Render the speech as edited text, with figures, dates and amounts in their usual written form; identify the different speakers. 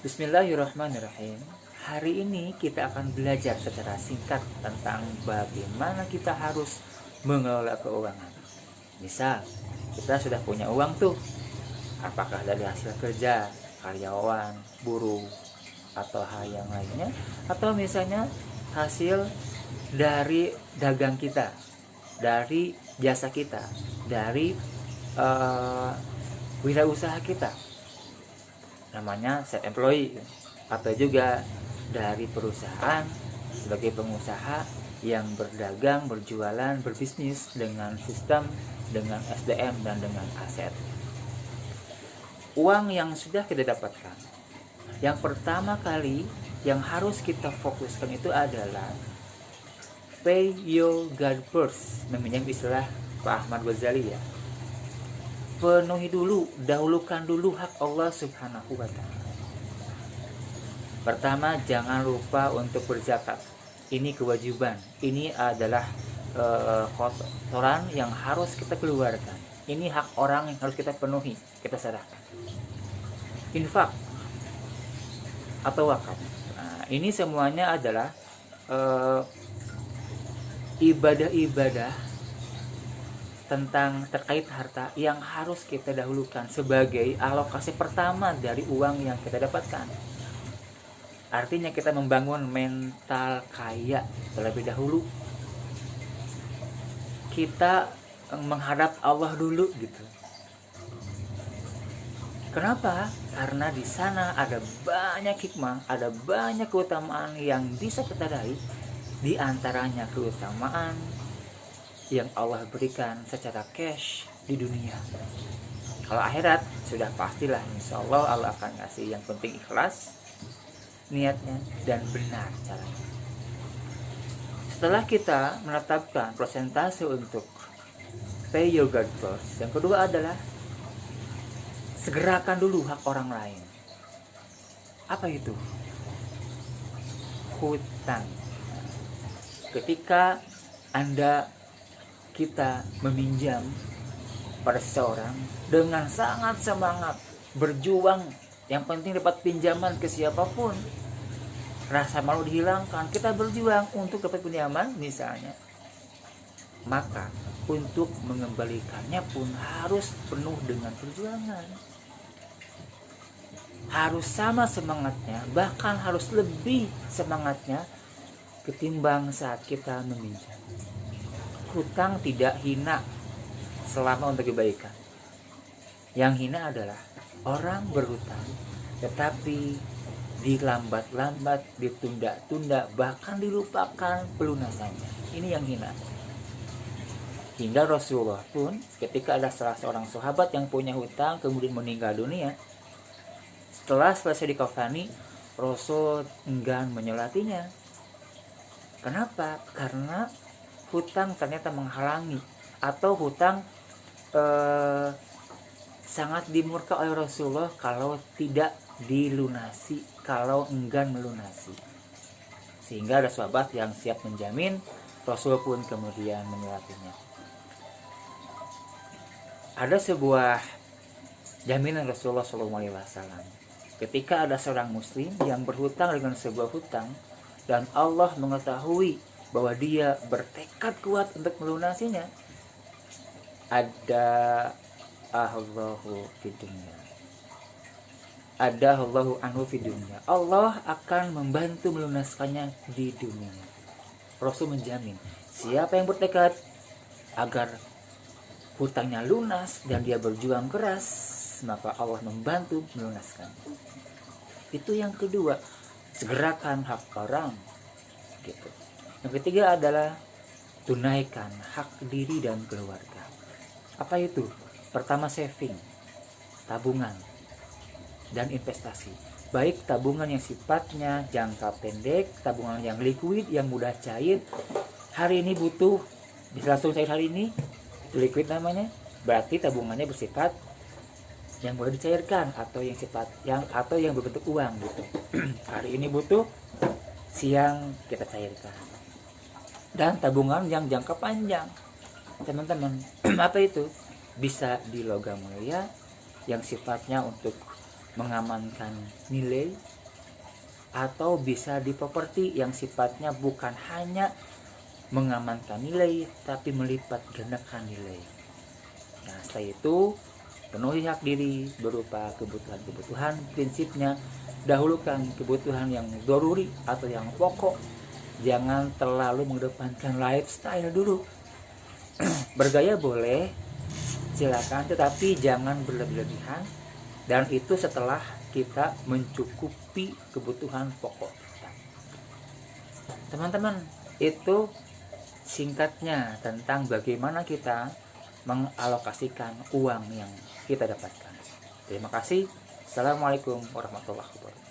Speaker 1: Bismillahirrahmanirrahim. Hari ini kita akan belajar secara singkat tentang bagaimana kita harus mengelola keuangan. Misal, kita sudah punya uang tuh, apakah dari hasil kerja, karyawan, buruh, atau hal yang lainnya, atau misalnya hasil dari dagang kita, dari jasa kita, dari wirausaha kita, namanya self employee, atau juga dari perusahaan sebagai pengusaha yang berdagang, berjualan, berbisnis dengan sistem, dengan SDM dan dengan aset. Uang yang sudah kita dapatkan, yang pertama kali yang harus kita fokuskan itu adalah pay your God first, meminjam istilah Pak Ahmad Ghazali ya. Penuhi dulu, dahulukan dulu hak Allah Subhanahu wa ta'ala. Pertama, jangan lupa untuk berzakat. Ini kewajiban. Ini adalah kotoran yang harus kita keluarkan. Ini hak orang yang harus kita penuhi, kita serahkan. Infak atau wakaf. Nah, ini semuanya adalah ibadah-ibadah tentang terkait harta yang harus kita dahulukan sebagai alokasi pertama dari uang yang kita dapatkan. Artinya kita membangun mental kaya terlebih dahulu. Kita menghadap Allah dulu gitu. Kenapa? Karena di sana ada banyak hikmah, ada banyak keutamaan yang bisa kita raih. Di antaranya keutamaan yang Allah berikan secara cash di dunia. Kalau akhirat sudah pastilah, insya Allah akan ngasih. Yang penting ikhlas niatnya dan benar caranya. Setelah kita menetapkan persentase untuk pay your God first, yang kedua adalah segerakan dulu hak orang lain. Apa itu? Hutang. Ketika kita meminjam pada seseorang dengan sangat semangat, berjuang, yang penting dapat pinjaman ke siapapun, rasa malu dihilangkan, kita berjuang untuk dapat pinjaman misalnya, maka untuk mengembalikannya pun harus penuh dengan perjuangan, harus sama semangatnya, bahkan harus lebih semangatnya ketimbang saat kita meminjam. Hutang tidak hina selama untuk kebaikan. Yang hina adalah orang berhutang tetapi dilambat-lambat, ditunda-tunda, bahkan dilupakan pelunasannya. Ini yang hina. Hingga Rasulullah pun ketika ada salah seorang sahabat yang punya hutang kemudian meninggal dunia, setelah selesai dikafani, Rasul enggan menyolatinya. Kenapa? Karena hutang ternyata menghalangi, atau hutang sangat dimurka oleh Rasulullah kalau tidak dilunasi, kalau enggan melunasi. Sehingga ada sahabat yang siap menjamin, Rasul pun kemudian menyolatinya. Ada sebuah jaminan Rasulullah SAW. Ketika ada seorang muslim yang berhutang dengan sebuah hutang, dan Allah mengetahui bahwa dia bertekad kuat untuk melunasinya, ada Allahu fidunya, ada Allahu anhu fidunya, Allah akan membantu melunaskannya di dunia. Rasul menjamin siapa yang bertekad agar hutangnya lunas dan dia berjuang keras, maka Allah membantu melunaskan. Itu yang kedua, segerakan hak orang gitu. Yang ketiga adalah tunaikan hak diri dan keluarga. Apa itu? Pertama, saving, tabungan, dan investasi. Baik tabungan yang sifatnya jangka pendek, tabungan yang liquid, yang mudah cair. Hari ini butuh, bisa langsung cair hari ini, itu liquid namanya. Berarti tabungannya bersifat yang boleh dicairkan, atau yang berbentuk uang gitu. Hari ini butuh, siang kita cairkan. Dan tabungan yang jangka panjang, teman-teman, apa itu? Bisa di logam mulia yang sifatnya untuk mengamankan nilai, atau bisa di properti yang sifatnya bukan hanya mengamankan nilai tapi melipat gandakan nilai. Nah, setelah itu penuhi hak diri berupa kebutuhan-kebutuhan. Prinsipnya dahulukan kebutuhan yang doruri atau yang pokok. Jangan terlalu mengedepankan lifestyle dulu. Bergaya boleh, silakan, tetapi jangan berlebihan. Dan itu setelah kita mencukupi kebutuhan pokok kita. Teman-teman, itu singkatnya tentang bagaimana kita mengalokasikan uang yang kita dapatkan. Terima kasih. Assalamualaikum warahmatullahi wabarakatuh.